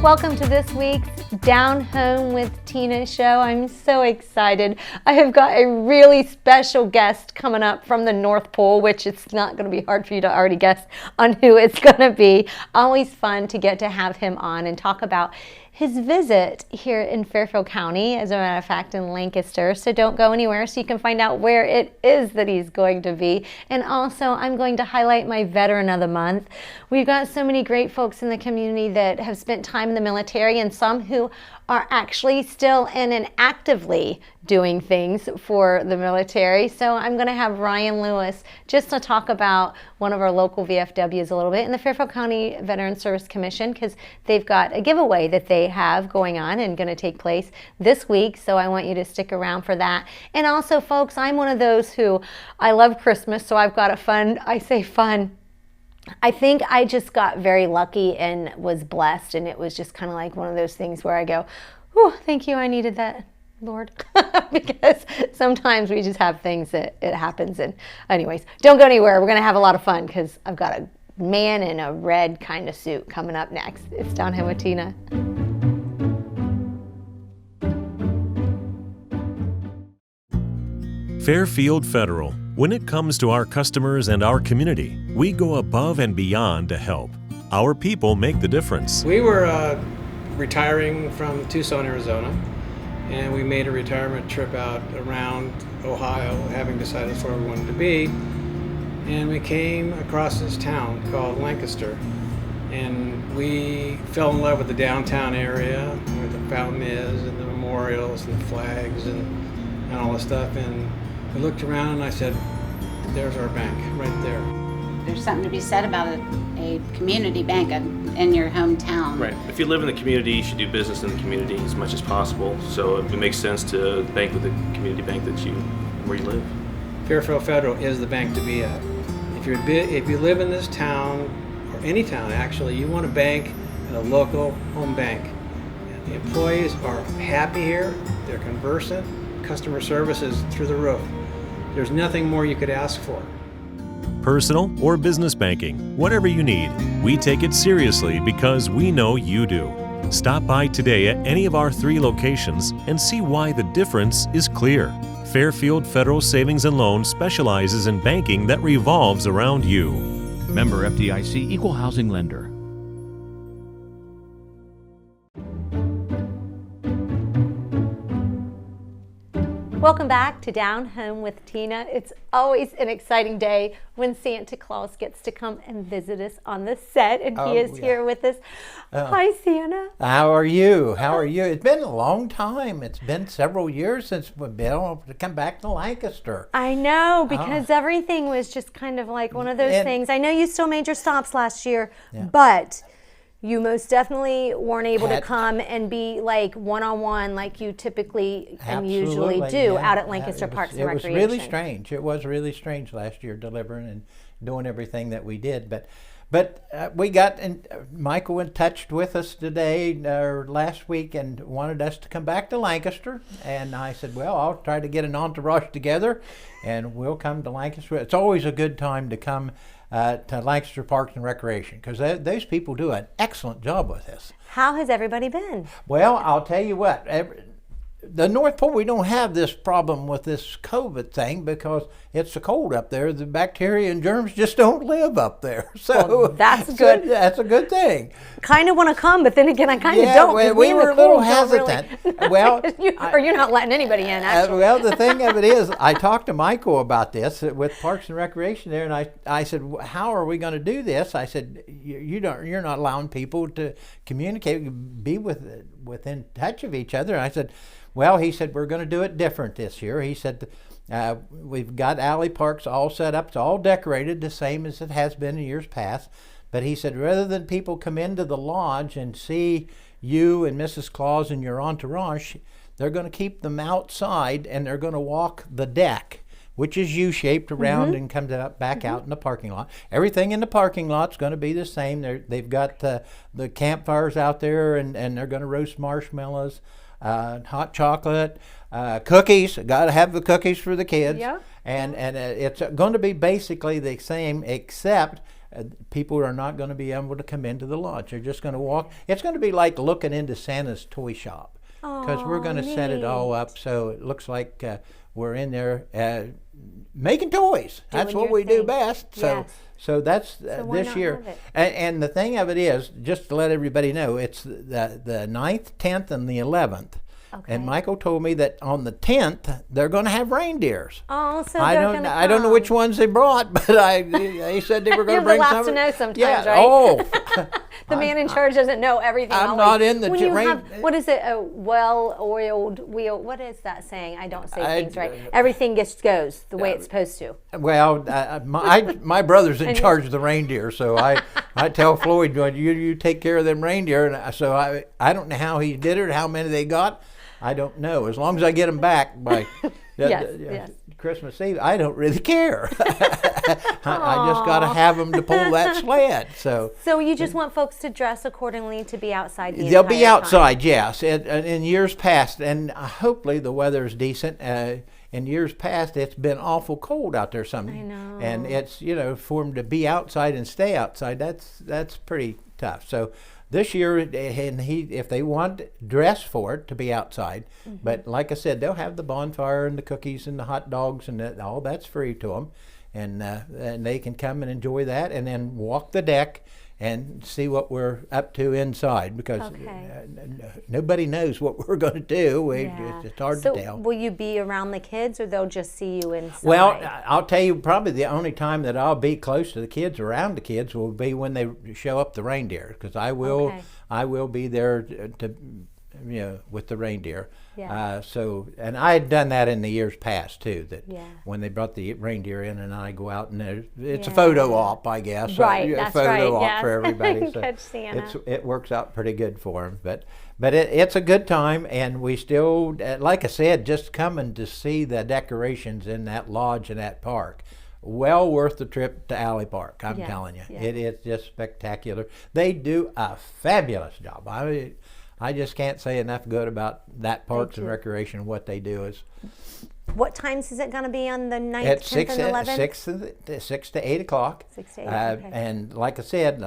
Welcome to this week's Down Home with Tina show. I'm so excited. I have got a really special guest coming up from the North Pole, which it's not going to be hard for you to already guess on who it's going to be. Always fun to get to have him on and talk about his visit here in Fairfield County, as a matter of fact, in Lancaster. So don't go anywhere so you can find out where it is that he's going to be. And also, I'm going to highlight my Veteran of the Month. We've got so many great folks in the community that have spent time in the military, and some who are actually still in and actively doing things for the military. So I'm going to have Ryan Lewis just to talk about one of our local VFWs a little bit in the Fairfield County Veteran Service Commission, because they've got a giveaway that they have going on and going to take place this week. So I want you to stick around for that. And also, folks, I'm one of those who I love Christmas, so I've got a fun, I say fun, I think I just got very lucky and was blessed, and it was just kind of like one of those things where I go, oh, thank you, I needed that, Lord. Because sometimes we just have things that it happens. And anyways, don't go anywhere. We're going to have a lot of fun because I've got a man in a red kind of suit coming up next. It's Down Home with Tina. Fairfield Federal. When it comes to our customers and our community, we go above and beyond to help. Our people make the difference. We were retiring from Tucson, Arizona, and we made a retirement trip out around Ohio, having decided that's where we wanted to be. And we came across this town called Lancaster, and we fell in love with the downtown area where the fountain is and the memorials and the flags and all the stuff. And we looked around and I said, there's our bank right there. There's something to be said about a community bank in your hometown. Right. If you live in the community, you should do business in the community as much as possible. So it makes sense to bank with the community bank where you live. Fairfield Federal is the bank to be at. If you live in this town, or any town actually, you want to bank at a local home bank. And the employees are happy here, they're conversant, customer service is through the roof. There's nothing more you could ask for. Personal or business banking, whatever you need, we take it seriously because we know you do. Stop by today at any of our 3 locations and see why the difference is clear. Fairfield Federal Savings and Loan specializes in banking that revolves around you. Member FDIC Equal Housing Lender. Welcome back to Down Home with Tina. It's always an exciting day when Santa Claus gets to come and visit us on the set, and he is here with us. Hi, Santa. How are you? How are you? It's been a long time. It's been several years since we've been able to come back to Lancaster. I know, because everything was just kind of like one of those things. I know you still made your stops last year, but you most definitely weren't able to come and be like one-on-one like you typically and usually do out at Lancaster Parks and Recreation. It was really strange. It was really strange last year delivering and doing everything that we did. But we got, and Michael in touch with us today or last week and wanted us to come back to Lancaster. And I said, well, I'll try to get an entourage together and we'll come to Lancaster. It's always a good time to come to Lancaster Parks and Recreation, because those people do an excellent job with this. How has everybody been? Well, I'll tell you what, the North Pole, we don't have this problem with this COVID thing because it's so cold up there. The bacteria and germs just don't live up there. So well, that's good. That's a good thing. Kind of want to come, but then again, I kind of don't. Well, we were a little hesitant. Really, well, you're not letting anybody in, actually. Well, the thing of it is, I talked to Michael about this with Parks and Recreation there, and I said, how are we going to do this? I said, you're not allowing people to communicate, be within touch of each other. And I said, well, he said, we're going to do it different this year. He said, we've got alley parks all set up. It's all decorated the same as it has been in years past. But he said, rather than people come into the lodge and see you and Mrs. Claus and your entourage, they're going to keep them outside and they're going to walk the deck, which is U-shaped around and comes back out in the parking lot. Everything in the parking lot's going to be the same. They've got the campfires out there, and they're going to roast marshmallows, hot chocolate, cookies. Got to have the cookies for the kids. Yeah. And it's going to be basically the same, except people are not going to be able to come into the lodge. They're just going to walk. It's going to be like looking into Santa's toy shop, because we're going to set it all up so it looks like we're in there making toys. That's what we do best. So, Yes. so that's why this not year. have it? And the thing of it is, just to let everybody know, it's the 9th, 10th, and the 11th. Okay. And Michael told me that on the 10th they're going to have reindeers. Oh, so I they're don't gonna I don't know come. which ones they brought, but he said they were going You're to bring the last some. to know sometimes, yeah. right? Oh. The man in charge doesn't know everything. I'm always. not in the When you rain- have, what is it? A well-oiled wheel. What is that saying? I don't say things right. uh, Everything just goes the way it's supposed to. Well, my brother's in charge of the reindeer, so I tell Floyd, you take care of them reindeer, and so I don't know how he did it or how many they got. I don't know. As long as I get them back by Yes. Christmas Eve, I don't really care. I just got to have them to pull that sled. So you just want folks to dress accordingly to be outside the they'll be entire time. outside, yes. In years past, and hopefully the weather's decent. In years past, it's been awful cold out there. I know. And it's for them to be outside and stay outside. That's pretty tough. So this year, and if they want dress for it to be outside, but like I said, they'll have the bonfire and the cookies and the hot dogs and all that's free to them, and they can come and enjoy that, and then walk the deck and see what we're up to inside, because nobody knows what we're going to do. It's hard So to tell. will you be around the kids, or they'll just see you inside? Well, I'll tell you, probably the only time that I'll be close to the kids, around the kids, will be when they show up the reindeer, because I will be there to with the reindeer. Yeah. And I had done that in the years past too. That Yeah. when they brought the reindeer in, and I go out and it's a photo op, I guess. Right, A that's photo right, op yes. for everybody. So Catch Santa. it works out pretty good for them. But it's a good time, and we still, like I said, just coming to see the decorations in that lodge and that park. Well worth the trip to Alley Park, I'm telling you. Yeah. It is just spectacular. They do a fabulous job. I just can't say enough good about that Parks and Recreation. What they do is. What times is it going to be on the 9th, At 10th, and 11th? 6 to 8 o'clock. 6 to 8, okay. And like I said,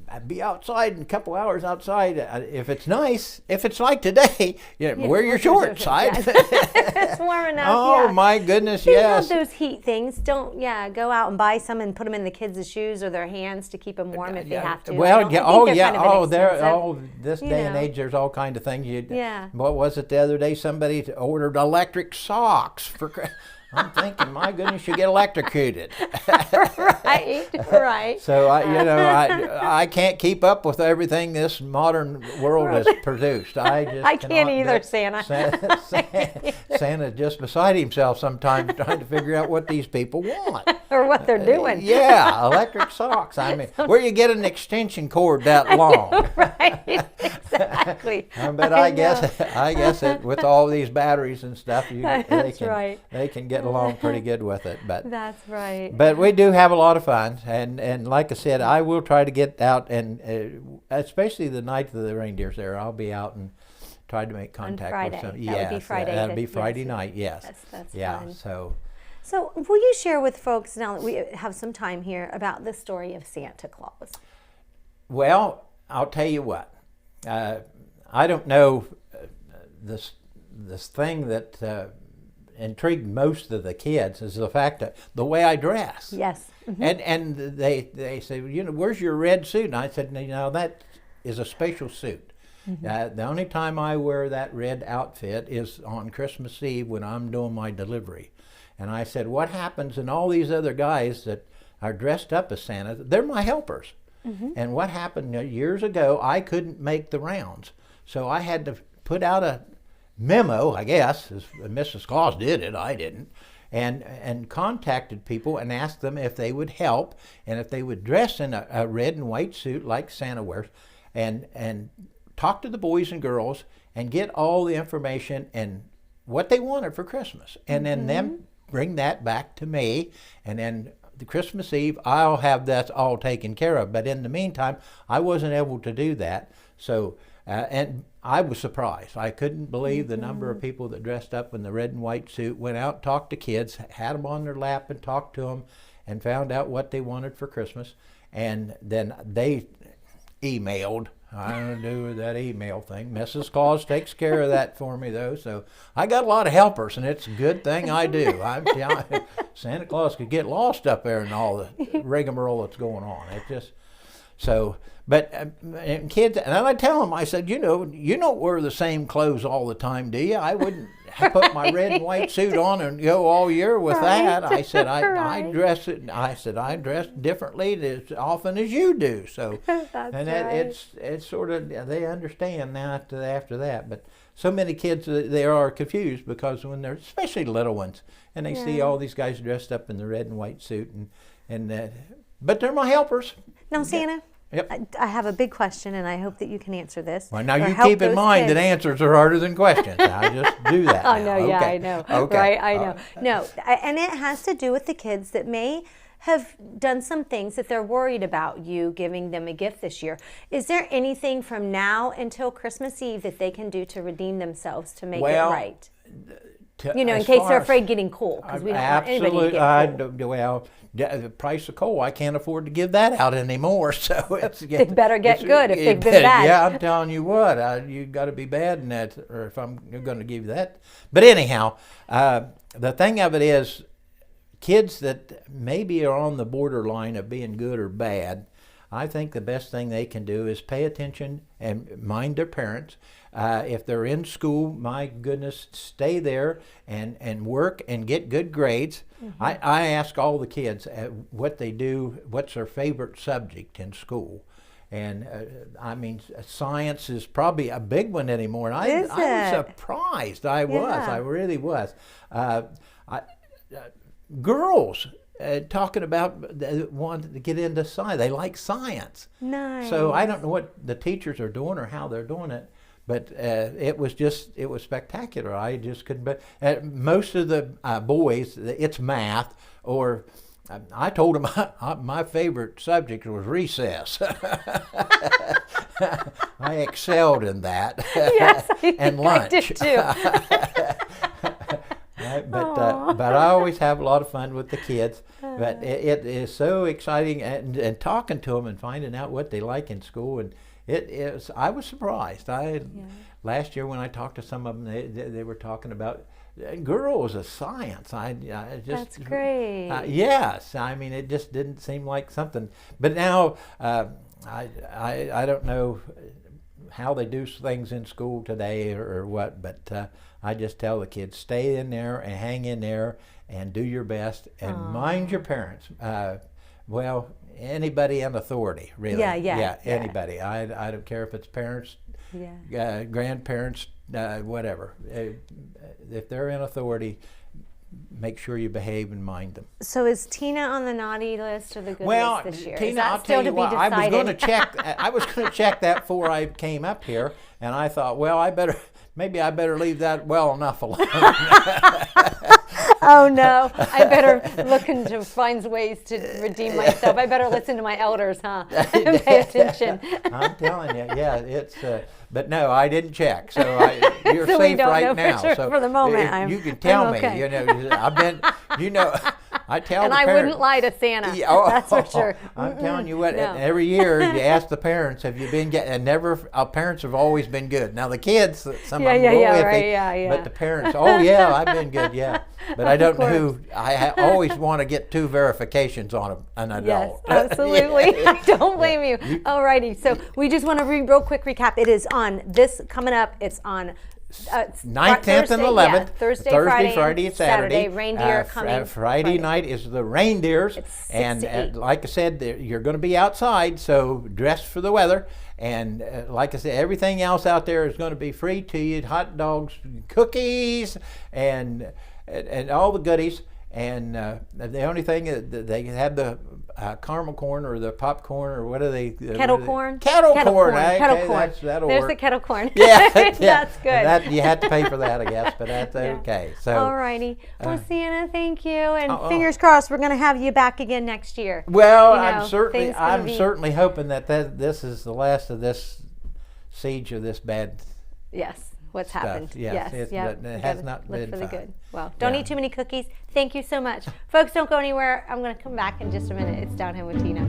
I'd be outside in a couple hours outside. If it's nice, if it's like today, wear your shorts. It's warm enough. Oh yeah. my goodness, They yes. have those heat things. Don't go out and buy some and put them in the kids' shoes or their hands to keep them warm if they have to. Well, I think they're kind of inexpensive. This You day and know. age, there's all kind of things. Yeah. What was it the other day? Somebody ordered electric socks for. I'm thinking, my goodness, you get electrocuted. right. So I can't keep up with everything this modern world has produced. I can't cannot either, do- Santa. Santa's just beside himself sometimes trying to figure out what these people want. Or what they're doing. Yeah, electric socks. I mean, where you get an extension cord that long? Right. Exactly. But I guess with all these batteries and stuff, That's right. they can get along pretty good with it. But That's right. But we do have a lot of fun, and like I said, I will try to get out, and especially the night of the reindeers there, I'll be out and try to make contact Friday. with some. That would be Friday. That'll be Yes. Friday night. Yes. That's yeah. fun. So will you share with folks, now that we have some time here, about the story of Santa Claus? well, I'll tell you what. I don't know this thing that intrigued most of the kids is the fact that the way I dress. Yes. And they say, where's your red suit? And I said, that is a special suit. The only time I wear that red outfit is on Christmas Eve when I'm doing my delivery. And I said, what happens in all these other guys that are dressed up as Santa? They're my helpers. And what happened years ago, I couldn't make the rounds. So I had to put out a memo, I guess, as Mrs. Claus did it, I didn't, and contacted people and asked them if they would help and if they would dress in a red and white suit like Santa wears, and talk to the boys and girls and get all the information and what they wanted for Christmas, and then them bring that back to me, and then the Christmas Eve I'll have that all taken care of. But in the meantime, I wasn't able to do that, so and I was surprised. I couldn't believe the number of people that dressed up in the red and white suit, went out, talked to kids, had them on their lap and talked to them, and found out what they wanted for Christmas. And then they emailed. I don't do that email thing. Mrs. Claus takes care of that for me, though. So I got a lot of helpers, and it's a good thing I do. I'm telling you, Santa Claus could get lost up there in all the rigmarole that's going on. It just so. But and kids, and I tell them, I said, you don't wear the same clothes all the time, do you? I wouldn't put my red and white suit on and go all year with that. I said, I dress it. I said, I dress differently as often as you do. So, it's sort of, they understand now after that. But so many kids, they are confused because when they're, especially little ones, and they see all these guys dressed up in the red and white suit, but they're my helpers. Now, Santa. Yep. I have a big question, and I hope that you can answer this. Well, now you keep in mind that answers are harder than questions. I just do that. Oh, no, okay. Yeah, I know. Okay. Right, I know. No, and it has to do with the kids that may have done some things that they're worried about you giving them a gift this year. Is there anything from now until Christmas Eve that they can do to redeem themselves to make it right? In case they're afraid of getting coal, because we don't want anybody to get coal. The price of coal, I can't afford to give that out anymore. So they better get good if they've been bad. Yeah, I'm telling you what, you got to be bad in that, or if I'm going to give you that. But anyhow, the thing of it is, kids that maybe are on the borderline of being good or bad, I think the best thing they can do is pay attention and mind their parents. If they're in school, my goodness, stay there and work and get good grades. Mm-hmm. I ask all the kids what they do, what's their favorite subject in school. And science is probably a big one anymore. And I was surprised. I really was. Girls talking about wanting to get into science. They like science. Nice. So I don't know what the teachers are doing or how they're doing it. But it was spectacular. I just couldn't. But most of the boys, it's math, or I told them my favorite subject was recess. I excelled in that. Yes, and lunch. I did too. But I always have a lot of fun with the kids. But it is so exciting, and talking to them and finding out what they like in school. And it is. I was surprised. Last year when I talked to some of them, they were talking about girls as science. I just. That's great. Yes, it just didn't seem like something. But now I don't know how they do things in school today or what. But I just tell the kids, stay in there and hang in there and do your best and mind your parents. Anybody in authority, really. Yeah, anybody. I don't care if it's parents, grandparents, whatever. If they're in authority, make sure you behave and mind them. So is Tina on the naughty list or the good list this year? Tina, I'll tell you what, I was going to check. I was going to check that before I came up here, and I thought, maybe I better leave that well enough alone. Oh no, I better look into find ways to redeem myself. I better listen to my elders, huh? And pay attention. I'm telling you, it's. But no, I didn't check, so you're so safe right now. So for the moment, you can tell me. Okay. I've been. I tell and the I parents, wouldn't lie to Santa. That's for sure. I'm telling you what. No. Every year you ask the parents, "Have you been?" And never. Our parents have always been good. Now the kids, some of them go iffy, but the parents, I've been good, But I don't know who. I always want to get 2 verifications on an adult. Yes, absolutely. I don't blame you. Alrighty, so we just want to real quick recap. It is on this coming up. It's on 9th, 10th, and 11th. Thursday, Friday, and Saturday. Reindeer coming. Friday night is the reindeers, and like I said, you're going to be outside, so dress for the weather. And like I said, everything else out there is going to be free to you: hot dogs, cookies, and all the goodies. And the only thing they have the caramel corn or the popcorn or what are they? Kettle corn. Kettle corn. Kettle corn. That'll There's work. the kettle corn. Yeah, That's good. That you have to pay for that, I guess, but that's okay. So. Alrighty. Well, Sienna, thank you, and fingers crossed we're going to have you back again next year. Well, I'm certainly hoping that this is the last of this siege of this bad. Yes. What's happened? Yes, it has not been for the fun. good. Well, don't eat too many cookies. Thank you so much. Folks, don't go anywhere. I'm going to come back in just a minute. It's Down Home with Tina.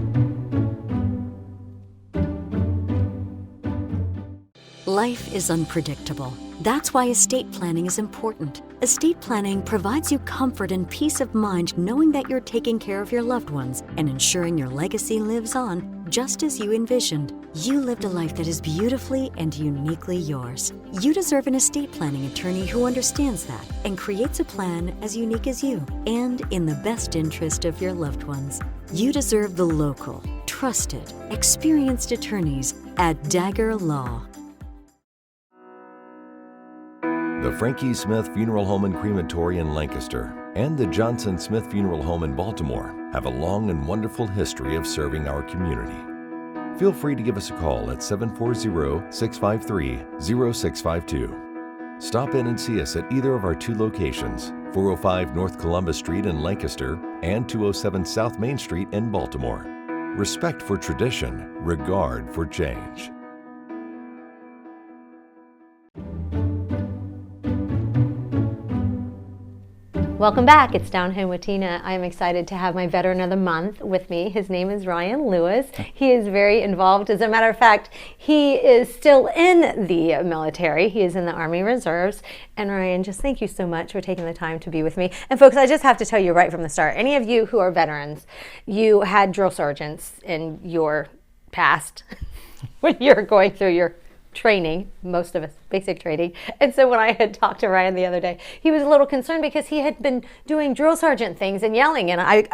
Life is unpredictable. That's why estate planning is important. Estate planning provides you comfort and peace of mind knowing that you're taking care of your loved ones and ensuring your legacy lives on just as you envisioned. You lived a life that is beautifully and uniquely yours. You deserve an estate planning attorney who understands that and creates a plan as unique as you and in the best interest of your loved ones. You deserve the local, trusted, experienced attorneys at Dagger Law. The Frankie Smith Funeral Home and Crematory in Lancaster and the Johnson Smith Funeral Home in Baltimore have a long and wonderful history of serving our community. Feel free to give us a call at 740-653-0652. Stop in and see us at either of our 2 locations, 405 North Columbus Street in Lancaster and 207 South Main Street in Baltimore. Respect for tradition, regard for change. Welcome back. It's Down Home with Tina. I'm excited to have my veteran of the month with me. His name is Ryan Lewis. He is very involved. As a matter of fact, he is still in the military. He is in the Army Reserves. And Ryan, just thank you so much for taking the time to be with me. And folks, I just have to tell you right from the start, any of you who are veterans, you had drill sergeants in your past when you were going through your training, most of us basic training. And so when I had talked to Ryan the other day, he was a little concerned because he had been doing drill sergeant things and yelling. And I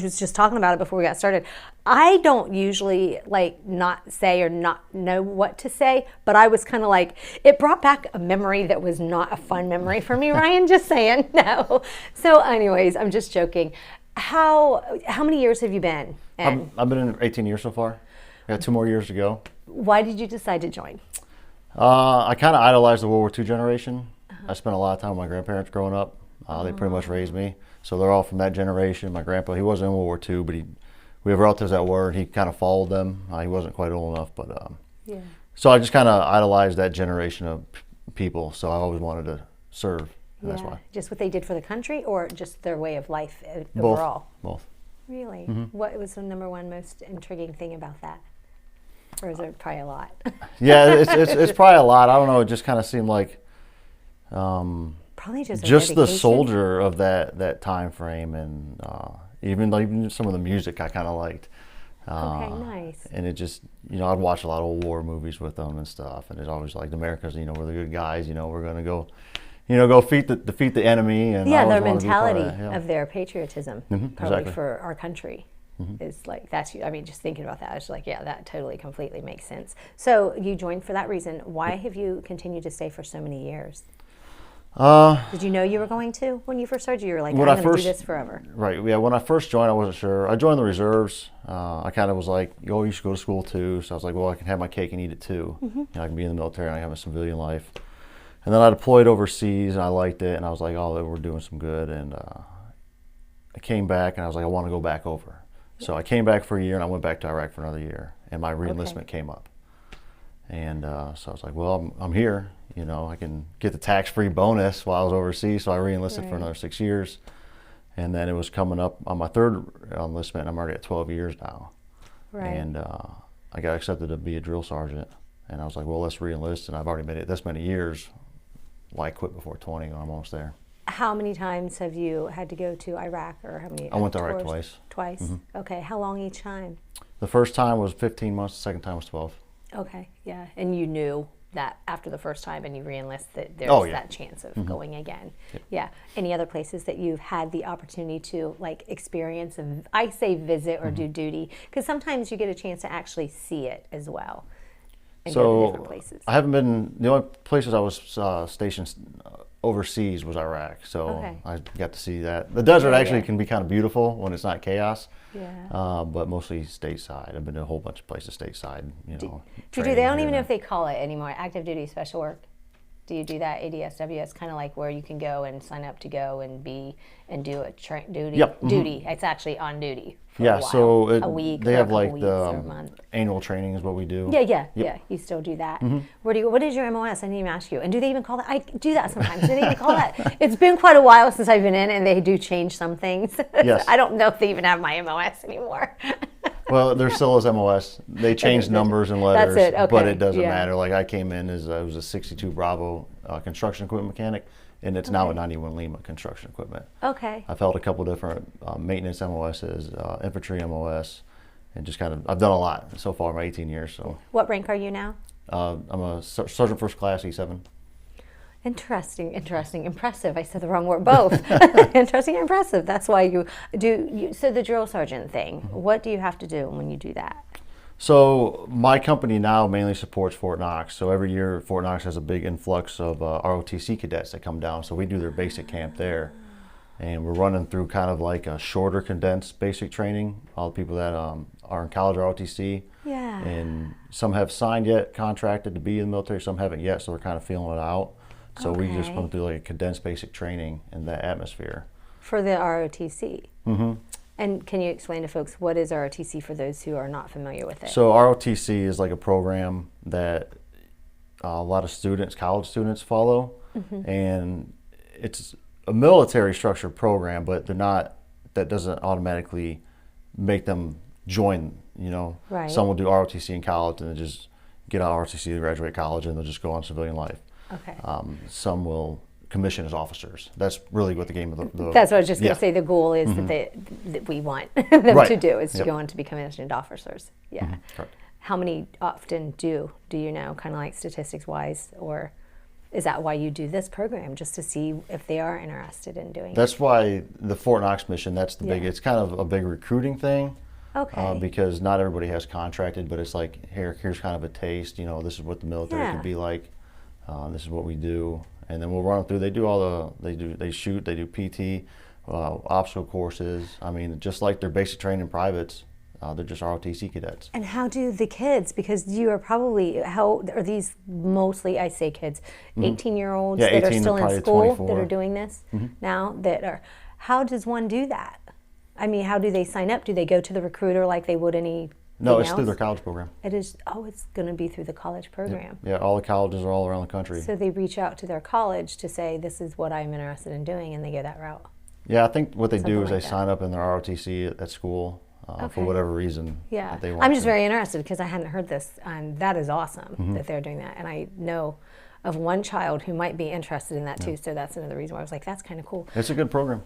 was just talking about it before we got started. I don't usually not say or not know what to say, but I was kind of like, it brought back a memory that was not a fun memory for me, Ryan, just saying. No. So anyways, I'm just joking. How many years have you been? I've been in 18 years so far. I got 2 more years to go. Why did you decide to join? I kind of idolized the World War II generation. I spent a lot of time with my grandparents growing up. They pretty much raised me. So they're all from that generation. My grandpa, he wasn't in World War II, but we have relatives that were, and he kind of followed them. He wasn't quite old enough, but yeah. So I just kind of idolized that generation of people. So I always wanted to serve, and that's why. Just what they did for the country, or just their way of life overall? Both. Really? What was the number one most intriguing thing about that? Or is it probably a lot? Yeah, it's probably a lot. I don't know. It just kind of seemed like probably just the soldier of that time frame, and even some of the music I kind of liked. Okay, nice. And it just, I'd watch a lot of old war movies with them and stuff, and it's always like America's, we're the good guys. We're gonna go, defeat the enemy. And their mentality of their patriotism, probably exactly. for our country. Is like, just thinking about that, I was like, yeah, that totally completely makes sense. So you joined for that reason. Why have you continued to stay for so many years? Did you know you were going to when you first started? You were like, I'm going to do this forever. Right, yeah, when I first joined, I wasn't sure. I joined the reserves. I kind of was like, you should go to school too. So I was like, well, I can have my cake and eat it too. I can be in the military and I have a civilian life. And then I deployed overseas and I liked it, and I was like, oh, we're doing some good. And I came back and I was like, I want to go back over. So I came back for a year and I went back to Iraq for another year, and my re-enlistment came up. And so I was like, well, I'm here, I can get the tax-free bonus while I was overseas. So I re-enlisted for another 6 years. And then it was coming up on my 3rd enlistment. I'm already at 12 years now. Right. And I got accepted to be a drill sergeant. And I was like, well, let's re-enlist. And I've already made it this many years. Why quit before 20 when I'm almost there? How many times have you had to go to Iraq, or how many? I went to Iraq twice. Twice? Okay. How long each time? The first time was 15 months. The second time was 12. Okay. Yeah. And you knew that after the first time and you re-enlist that there's that chance of going again. Yep. Yeah. Any other places that you've had the opportunity to experience, I say visit or do duty, because sometimes you get a chance to actually see it as well. And go to different places. I haven't been, the only places I was stationed overseas was Iraq, so I got to see that. The desert actually can be kind of beautiful when it's not chaos, but mostly stateside. I've been to a whole bunch of places stateside. They don't even know if they call it anymore. Active duty special work. Do you do that? ADSW? It's kind of like where you can go and sign up to go and do a duty. Yep. Duty. It's actually on duty. Yeah, so a week. They have like the annual training is what we do. Yeah. You still do that. What is your MOS? I didn't even ask you. And do they even call that? I do that sometimes. Do they even call that? It's been quite a while since I've been in, and they do change some things. Yes. I don't know if they even have my MOS anymore. Well, there still is MOS. They changed numbers and letters, That's it, okay. but it doesn't Yeah. matter. Like I came in as I was a 62 Bravo construction equipment mechanic, and it's now a 91 Lima construction equipment. Okay. I've held a couple different maintenance MOSs, infantry MOS, and just kind of I've done a lot so far in my 18 years. So What rank are you now? I'm a sergeant first class E7. Interesting, impressive. I said the wrong word, both. Interesting, impressive. That's why you do. So the drill sergeant thing, what do you have to do when you do that? So my company now mainly supports Fort Knox. So every year Fort Knox has a big influx of ROTC cadets that come down. So we do their basic camp there. And we're running through kind of like a shorter condensed basic training. All the people that are in college are ROTC. Yeah. And some have signed yet, contracted to be in the military, some haven't yet, so we're kind of feeling it out. So we just Okay. went through like a condensed basic training in that atmosphere. For the ROTC. Mm-hmm. And can you explain to folks what is ROTC for those who are not familiar with it? So ROTC is like a program that a lot of students, college students follow, and it's a military structured program, but they're not, that doesn't automatically make them join, you know. Right. Some will do ROTC in college and then just get out of ROTC, graduate college, and they'll just go on civilian life. Okay. Some will commission as officers. That's really what the game of the That's what I was just going yeah. to say. The goal is that we want them Right. to do is to Yep. go on to be commissioned officers. Yeah. Correct. How many often do you know, kind of like statistics wise, or is that why you do this program, just to see if they are interested in doing That's why the Fort Knox mission, that's the big, Yeah. it's kind of a big recruiting thing. Okay. Because not everybody has contracted, but it's like, here's kind of a taste, you know, this is what the military Yeah. can be like. This is what we do. And then we'll run them through. They do all they shoot, they do PT, obstacle courses. I mean, just like their basic training privates, they're just ROTC cadets. And how do the kids, because you are probably, how are these mostly, I say kids, 18-year-olds Yeah, that are 18 to still in probably school 24. that are doing this now, that are, how does one do that? I mean, how do they sign up? Do they go to the recruiter like they would any? No, it's through their college program. It is, it's going to be through the college program. Yeah, all the colleges are all around the country. So they reach out to their college to say, this is what I'm interested in doing, and they go that route. Yeah, I think what they Something do is like they that. sign up in their ROTC at school Okay. for whatever reason Yeah, that they want I'm just to. very interested because I hadn't heard this, and that is awesome that they're doing that. And I know of one child who might be interested in that too, so that's another reason why I was like, that's kind of cool. It's a good program.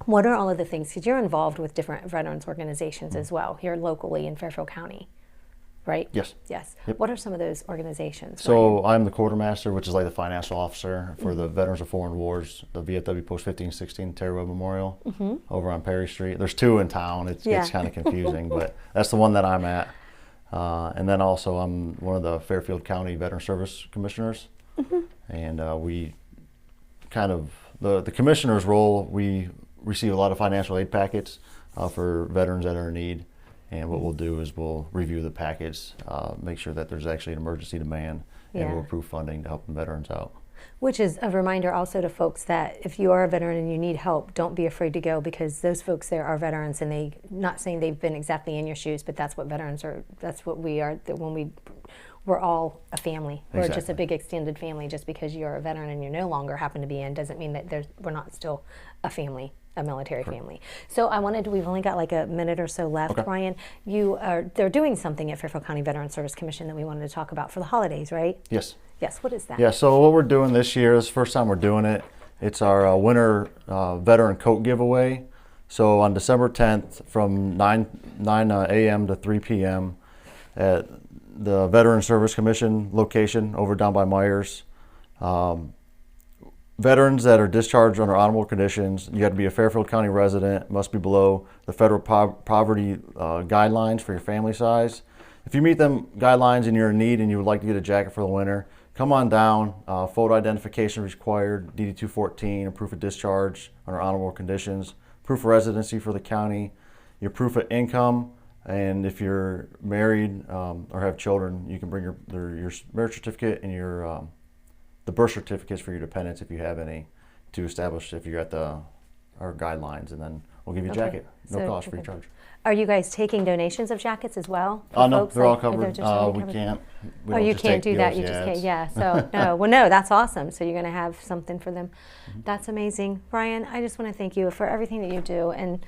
What are all of the things, because you're involved with different veterans organizations as well, here locally in Fairfield County, right? Yes. Yes. Yep. What are some of those organizations? So I'm the quartermaster, which is like the financial officer for the Veterans of Foreign Wars, the VFW Post 1516 Terry Webb Memorial over on Perry Street. There's two in town. It's kind of confusing, but that's the one that I'm at. And then also I'm one of the Fairfield County Veteran Service Commissioners. And we kind of, the commissioner's role, we receive a lot of financial aid packets for veterans that are in need. And what we'll do is we'll review the packets, make sure that there's actually an emergency demand, and Yeah. we'll approve funding to help the veterans out. Which is a reminder also to folks that if you are a veteran and you need help, don't be afraid to go, because those folks there are veterans, and they, not saying they've been exactly in your shoes, but that's what veterans are, that's what we are, that when we're all a family. We're just a Exactly. big extended family. Just because you're a veteran and you no longer happen to be in doesn't mean that we're not still a family, a military family. So we've only got like a minute or so left. Okay. Ryan, they're doing something at Fairfield County Veteran Service Commission that we wanted to talk about for the holidays, right? Yes. Yes, what is that? Yeah, so what we're doing this year, this is the first time we're doing it, it's our winter veteran coat giveaway. So on December 10th from 9 a.m. to 3 p.m. at the Veteran Service Commission location over down by Myers. Veterans that are discharged under honorable conditions, you have to be a Fairfield County resident, must be below the federal poverty guidelines for your family size. If you meet them guidelines and you're in need and you would like to get a jacket for the winter, come on down. Photo identification required, DD-214, a proof of discharge under honorable conditions, proof of residency for the county, your proof of income, and if you're married or have children, you can bring your marriage certificate and your the birth certificates for your dependents if you have any, to establish if you're at our guidelines, and then we'll give you a jacket, no cost, free charge. Are you guys taking donations of jackets as well? No, folks? they're all Like, are they covered. just already We covered? can't. We Oh, don't you just can't take do that. You deals. just can't. it's- Yeah. So no. Well, no, that's awesome. So you're going to have something for them. That's amazing, Brian. I just want to thank you for everything that you do, and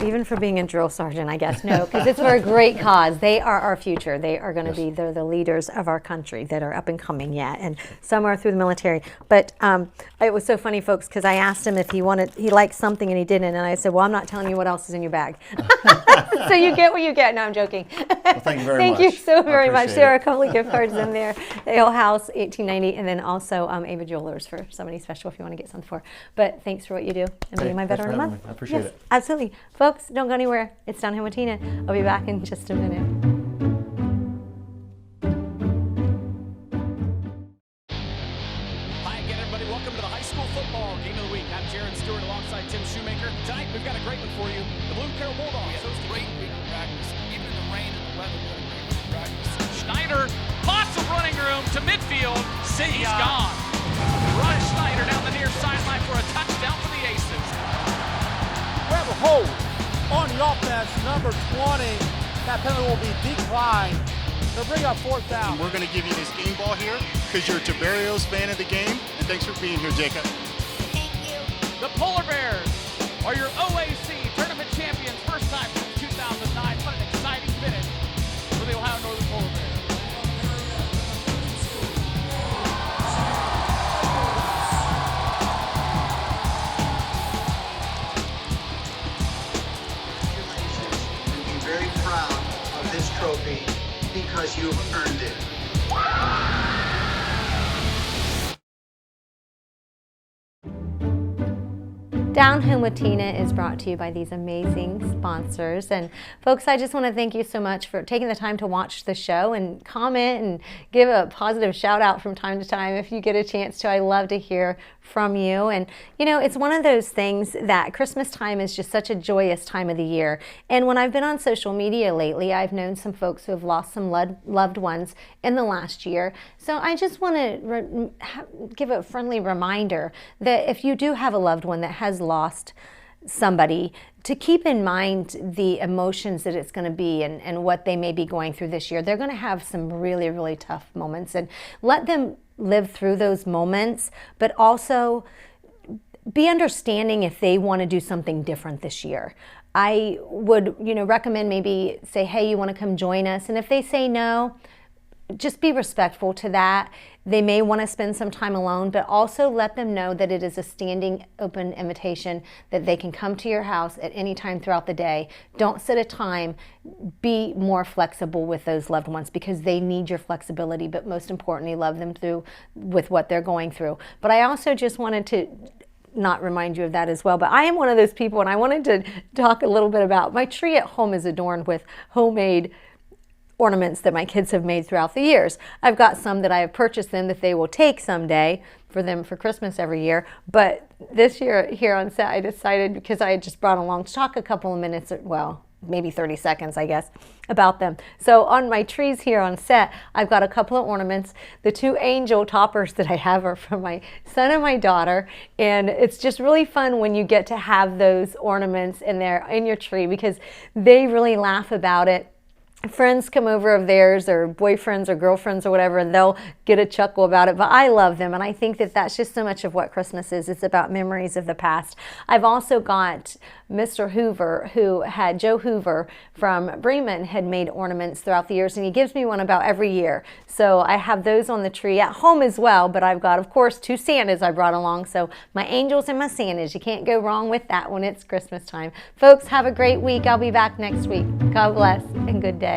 Even for being a drill sergeant, I guess. No, because it's for a great cause. They are our future. They are going to be the leaders of our country that are up and coming yet. And some are through the military. But it was so funny, folks, because I asked him if he liked something and he didn't. And I said, well, I'm not telling you what else is in your bag. So you get what you get. No, I'm joking. Well, thank you very much. Thank you so very much. There are a it. couple of gift cards in there. Ale House, 1890, and then also Ava Jewelers for somebody special if you want to get something for. But thanks for what you do and being my thanks veteran for of the having month. me. I appreciate it. Absolutely. Folks, don't go anywhere. It's Downhill with Tina. I'll be back in just a minute. Hi again, everybody. Welcome to the high school football game of the week. I'm Jaron Stewart alongside Tim Shoemaker. Tonight, we've got a great one for you. The Bloom Carroll Bulldogs. We had a great week of practice. Even in the rain and the weather, we had a great week of practice. Schneider, lots of running room to midfield. He's gone. Ryan Schneider down the near sideline for a touchdown for the Aces. We have a hold on the offense, number 20. That penalty will be declined. They'll bring up 4th down. We're going to give you this game ball here because you're a Tiberios fan of the game. And thanks for being here, Jacob. Thank you. The Polar Bears are your OAC tournament champions. First time since 2009. What an exciting finish for the Ohio Northern Polar Bears. Very proud of this trophy because you've earned it. Down Home with Tina is brought to you by these amazing sponsors. And folks, I just want to thank you so much for taking the time to watch the show and comment and give a positive shout out from time to time if you get a chance to. I love to hear from you. And you know, it's one of those things that Christmas time is just such a joyous time of the year. And when I've been on social media lately, I've known some folks who have lost some loved ones in the last year. So I just want to give a friendly reminder that if you do have a loved one that has lost somebody, to keep in mind the emotions that it's going to be and what they may be going through this year. They're going to have some really, really tough moments, and let them live through those moments, but also be understanding if they want to do something different this year. I would, recommend maybe say, hey, you want to come join us? And if they say no, just be respectful to that. They may want to spend some time alone, but also let them know that it is a standing open invitation that they can come to your house at any time throughout the day. Don't set a time. Be more flexible with those loved ones because they need your flexibility, but most importantly, love them through with what they're going through. But I also just wanted to not remind you of that as well. But I am one of those people, and I wanted to talk a little bit about my tree at home is adorned with homemade ornaments that my kids have made throughout the years. I've got some that I have purchased them that they will take someday for them for Christmas every year. But this year here on set, I decided, because I had just brought along to talk a couple of minutes, well, maybe 30 seconds, I guess, about them. So on my trees here on set, I've got a couple of ornaments. The 2 angel toppers that I have are from my son and my daughter. And it's just really fun when you get to have those ornaments in your tree because they really laugh about it. Friends come over of theirs or boyfriends or girlfriends or whatever, and they'll get a chuckle about it. But I love them, and I think that that's just so much of what Christmas is. It's about memories of the past. I've also got Mr. Hoover, Joe Hoover from Bremen had made ornaments throughout the years, and he gives me one about every year. So I have those on the tree at home as well, but I've got, of course, 2 Santas I brought along. So my angels and my Santas, you can't go wrong with that when it's Christmas time. Folks, have a great week. I'll be back next week. God bless and good day.